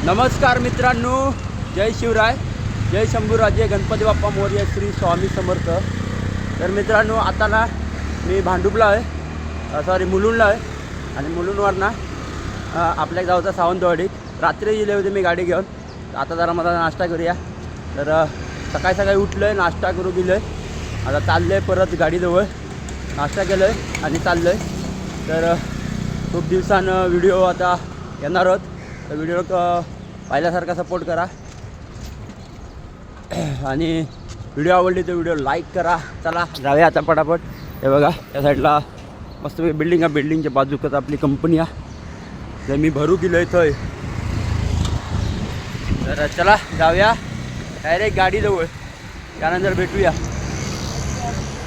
नमस्कार मित्रांनो, जय शिवराय, जय शंभूराजे, गणपती बाप्पा मोरया, श्री स्वामी समर्थ. तर मित्रांनो, आता ना मी भांडुपला आहे, मुलुंडला आहे आणि मुलुंडवर ना आपल्या गावचा सावंतवाडीत रात्री गेले होते मी गाडी घेऊन. आता जरा मला नाश्ता करूया. तर सकाळी सकाळी उठलो आहे, नाश्ता करू गेलो आहे. आता चाललं आहे परत गाडीजवळ, नाश्ता केलं आहे आणि चाललं आहे. तर खूप दिवसानं व्हिडिओ आता येणार आहोत. तर व्हिडिओ पाहिल्यासारखा सपोर्ट करा आणि व्हिडिओ आवडली तर व्हिडिओ लाईक करा. चला जाऊया आता पटापट. हे बघा त्या साईडला मस्त बिल्डिंग आहे, बिल्डिंगच्या बाजूकच आपली कंपनी आहे. तर मी भरू गेलो इथं. तर चला जाऊया डायरेक्ट गाडीजवळ, त्यानंतर भेटूया.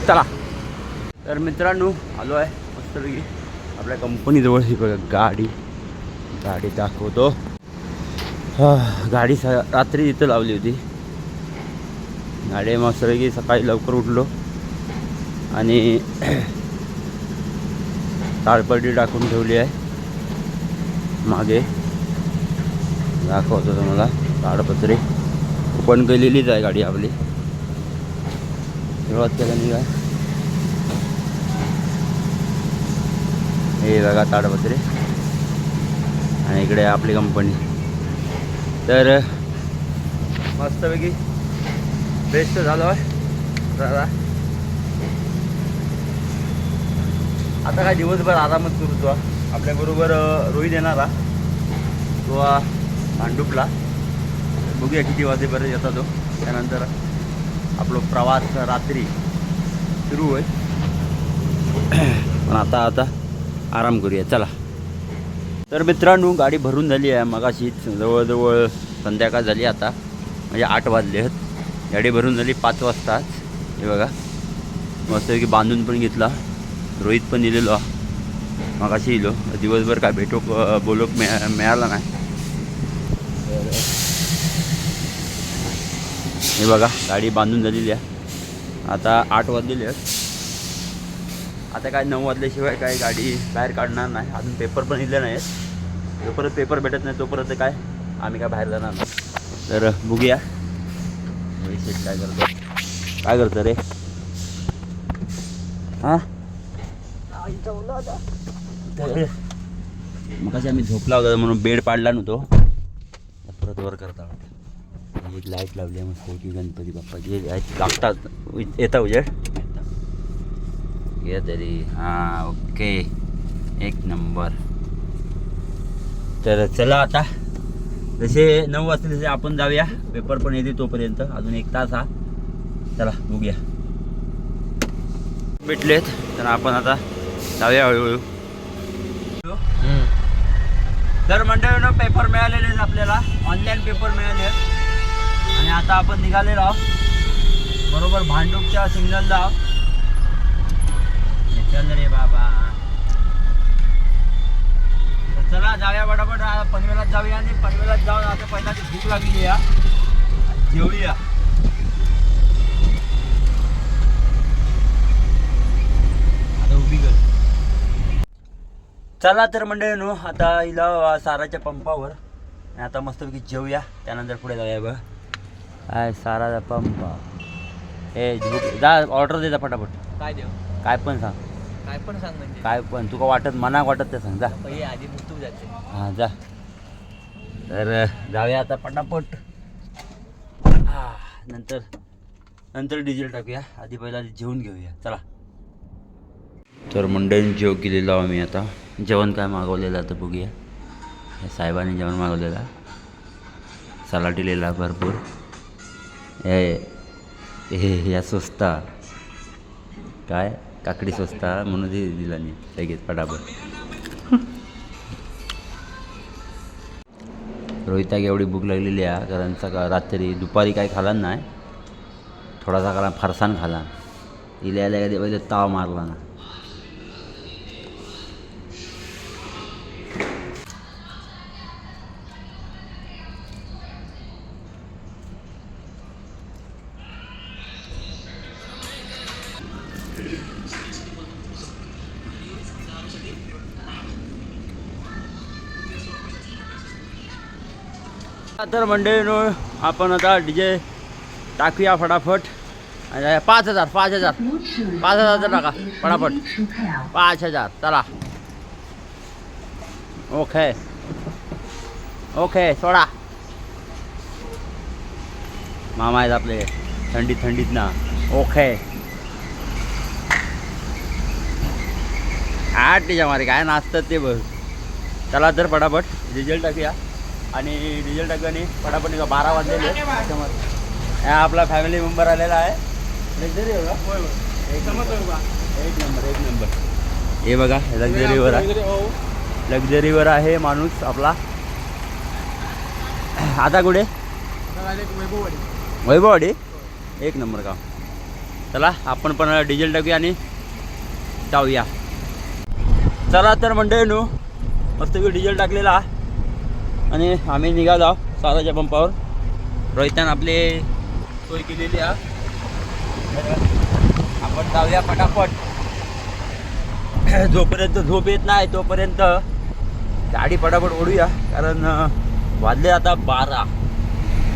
चला. तर मित्रांनो आलो आहे मस्तपैकी आपल्या कंपनीजवळ. ही बघा गाडी दाखवतो. गाडी रात्री इथं लावली होती. गाडी मस्तपैकी सकाळी लवकर उठलो आणि ताळपत्री टाकून ठेवली आहे मागे. दाखवतो तुम्हाला ताडपत्री ओपन केलेलीच आहे गाडी आपली. सुरुवात केल्याने काय हे बघा ताडपत्री आणि इकडे आपली कंपनी. तर मस्तपैकी बेस्ट झालो आहे दादा. आता काय दिवसभर आरामच करू. तो आपल्याबरोबर रोहित येणारा तो भांडुपला. बघूया किती वाजेपर्यंत येता तो. त्यानंतर आपला प्रवास रात्री सुरू होईल. पण आता आराम करूया. चला. तर मित्रांनो गाडी भरून झाली आहे मगाशीच. जवळजवळ संध्याकाळ झाली आता, म्हणजे 8 वाजले आहेत. गाडी भरून झाली 5 वाजताच. हे बघा मस्तपैकी बांधून पण घेतला. रोहित पण दिलेलो मगाशी इलो. दिवसभर काय बोलोक मिळाला नाही. तर हे बघा गाडी बांधून झालेली आहे. आता 8 वाजलेले आहेत. आता काय 9 वाजल्याशिवाय काय गाडी बाहेर काढणार नाही. अजून पेपर पण इले नाहीत. जोपर्यंत पेपर भेटत नाही तोपर्यंत काय आम्ही काय बाहेर जाणार नाही. तर बघूया रोहित काय करतो रे. हां मग कशी आम्ही झोपला होता म्हणून बेड पाडला नव्हतो. परत वर करता वाटतं. एक लाईट लावली आहे मस्त की गणपती बाप्पाची लागतात. येता उजेड ये तरी. हां ओके एक नंबर. तर चला आता जसे 9 वाजता तसे आपण जाऊया. पेपर पण येते तोपर्यंत अजून 1 तास हा. चला बघूया. भेटलेत तर आपण आता जाऊया हळूहळू. तर मंडळीनं पेपर मिळालेले आहेत आपल्याला. ऑनलाईन पेपर मिळाले आणि आता आपण निघालेलो आहोत बरोबर भांडुपच्या सिग्नलला. चल रे बाबा. चला जाऊया पटापट. पनवेलात जाऊया आणि पनवेलात जाऊन आता पहिला भूक लागली या जेवूया. आता उभी कर. चला तर मंडळीनो आता हिला साराच्या पंपावर आणि आता मस्तपैकी जेवूया. त्यानंतर पुढे जाऊया. बघ काय साराचा पंप. ए जा ऑर्डर दे जा पटापट. काय देऊ? काय पण सांग. काय पण सांग म्हणजे काय पण तुका वाटत मनाक वाटत ते सांग. जा पहिले आधी मुतू जाते. हां जा. तर जाऊया आता पटापट. नंतर डिझेल टाकूया. आधी पहिला जेवून घेऊया. चला. तर मंडळींनी जेव केलेलं आहो मी. आता जेवण काय मागवलेलं आता बघूया. साहेबांनी जेवण मागवलेलं. सलाड दिलेला भरपूर. या स्वस्ता काय काकडी स्वस्ता म्हणून दिला नाही लगेच पटापट. रोहिताक एवढी भूक लागलेली आहे कारण रात्री दुपारी काही खाला नाही. थोडासा खाला फरसाण खाला. इल्या पहिले ताव मारला ना. तर मंडळीनो आपण आता डीजे टाकूया फटाफट. 5,000 5,000 टाका फटाफट. 5,000 चला. ओके ओके सोडा. मामा आहेत आपले थंडीत ना. ओके त्याच्या मारे काय नाचतात ते बघ. चला तर फटाफट डिझेल टाकूया आणि डिझेल टाकूया फटाफट 12 वाजलेले. हा आपला फॅमिली मेंबर आलेला आहे. लक्झरी बघा. एक नंबर. हे बघा लक्झरीवर आहे. लक्झरीवर आहे माणूस आपला. आता कुठे वैभववाडी. एक नंबर का. चला आपण पण डिझेल टाकूया आणि जाऊया. चला तर मंडळीनो मस्त डिझेल टाकलेला आणि आम्ही निघालो साराच्या पंपावर. रोहितान आपली सोय केलेली आहे. आपण जाऊया फटाफट. जोपर्यंत झोप येत नाही तोपर्यंत गाडी फटाफट ओढूया. कारण वाजले आता 12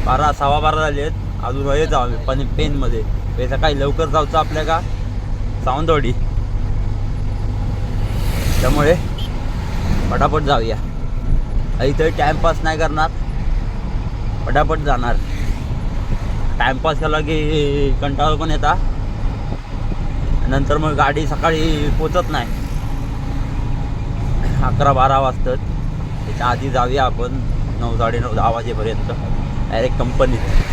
12:15 झाले आहेत. अजून येत आहोत पण पेनमध्ये. ते सकाळी लवकर जायचं आपल्या का सावंतवाडी. त्यामुळे फटाफट जाऊया. इथं टाईमपास नाही करणार. फटाफट जाणार. टाईमपास केला की कंटाळा पण येता. नंतर मग गाडी सकाळी पोचत नाही. 11-12 वाजतात. त्याच्या आधी जाऊया आपण 9-9:30-10 वाजेपर्यंत डायरेक्ट कंपनीत.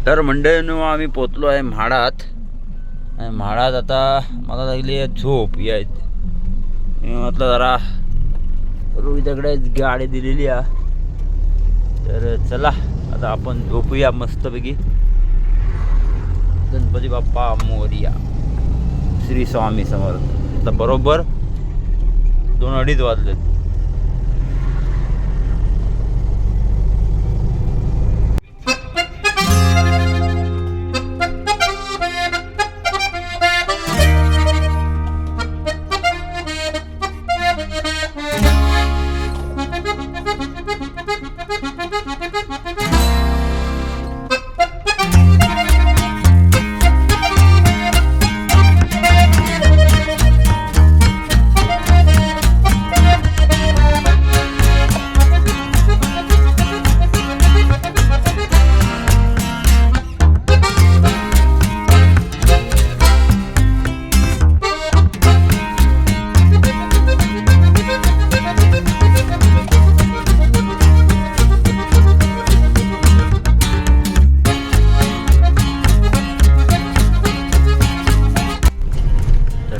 तर मंडळींनो आम्ही पोचलो आहे म्हाडात. म्हाडात आता मला लागली आहे झोप यायत. मी म्हटलं जरा रोहिताकडे गाडी दिलेली आहे. तर चला आता आपण झोपूया मस्तपैकी. गणपती बाप्पा मोरया. श्री स्वामी समर्थ. आता बरोबर 2-2:30 वाजलेत.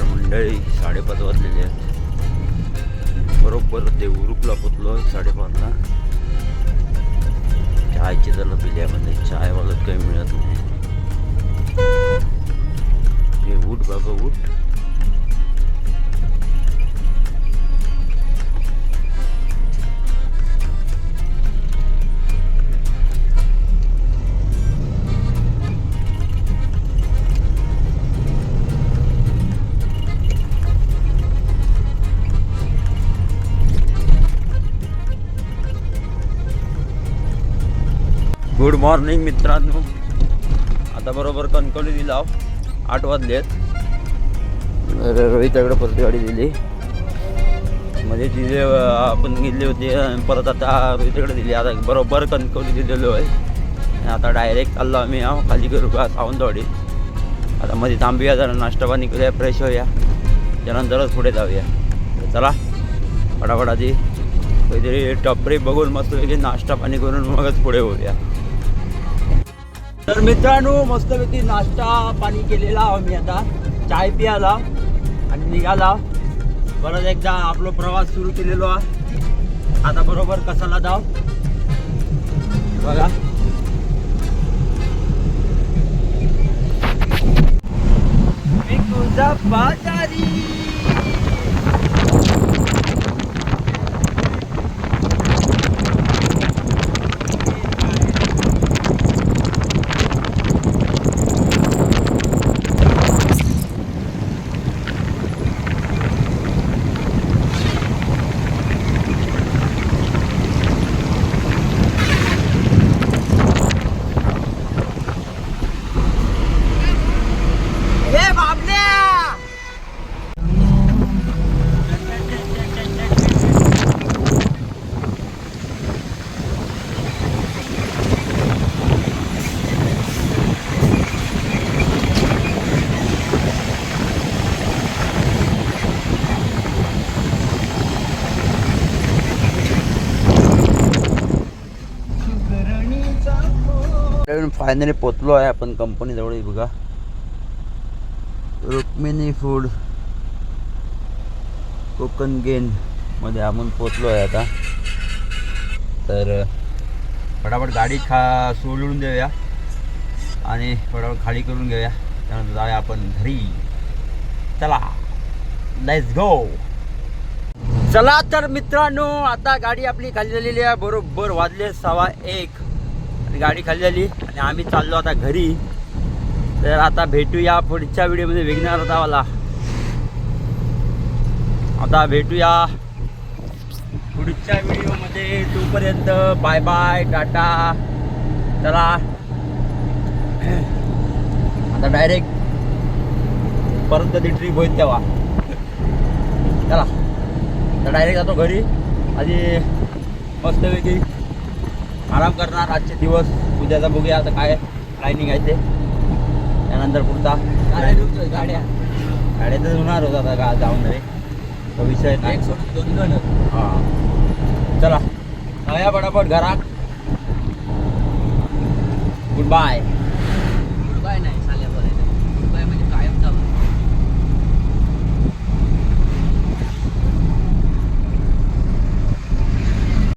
मंडळी 5:30 वाजलेले आहेत. बरोबर देवरुखला पोचलो 5:30ला. चायची त्याला पिल्यामध्ये चायवालत काही मिळत नाही. हे उठ बाबा उठ. गुड मॉर्निंग मित्रांनो. आता बरोबर कणकवली दिला 8 वाजलेत. रोहिताकडे परत गाडी दिली. मध्ये तिथे आपण गेले होते परत आता रोहिताकडे दिली. आता बरोबर कणकवली दिलेलो आहे. आता डायरेक्ट चाललो आम्ही खाली करू का सावंतवाडी. आता मध्ये थांबूया जरा नाश्ता पाणी करूया फ्रेश होऊया. त्यानंतरच पुढे जाऊया. चला फटाफट आधी काहीतरी टपरी बघून मस्तपैकी नाश्ता पाणी करून मगच पुढे होऊया. तर मित्रांनो मस्तपैकी नाश्ता पाणी केलेला आम्ही. आता चाय पियाला आणि निघाला. परत एकदा आपला प्रवास सुरू केलेलो आहे. आता बरोबर कसाला जाव बघा. मी तुझा बाजारी. फायनली पोचलो आहे आपण कंपनीजवळ. बघा रुक्मिणी फूड कोकण गेन मध्ये आपण पोचलो आहे आता. तर फटाफट गाडी सोडून देऊया आणि फटाफट खाली करून घेऊया. त्यानंतर जाऊया आपण घरी. चला लेट्स गो. चला तर मित्रांनो, आता गाडी आपली खाली झालेली आहे. बरोबर वाजले 1:15 आणि गाडी खाली झाली आणि आम्ही चाललो आता घरी. तर आता भेटूया पुढच्या व्हिडिओमध्ये. वेगणार होता मला. आता भेटूया पुढच्या व्हिडिओमध्ये. तोपर्यंत बाय बाय, टाटा. चला आता डायरेक्ट परत कधी ट्रिप होईल तेव्हा. चला तर डायरेक्ट जातो घरी. आधी मस्तपैकी आराम करणार आजचे दिवस. उद्याचा बघूया आता काय प्लॅनिंग आहे ते. त्यानंतर पुढचा गाड्या गाड्यातच होणार होता आता जाऊन रे. तो विषय नाही. 2 हां चला जाऊया पटापट घरात. Good bye.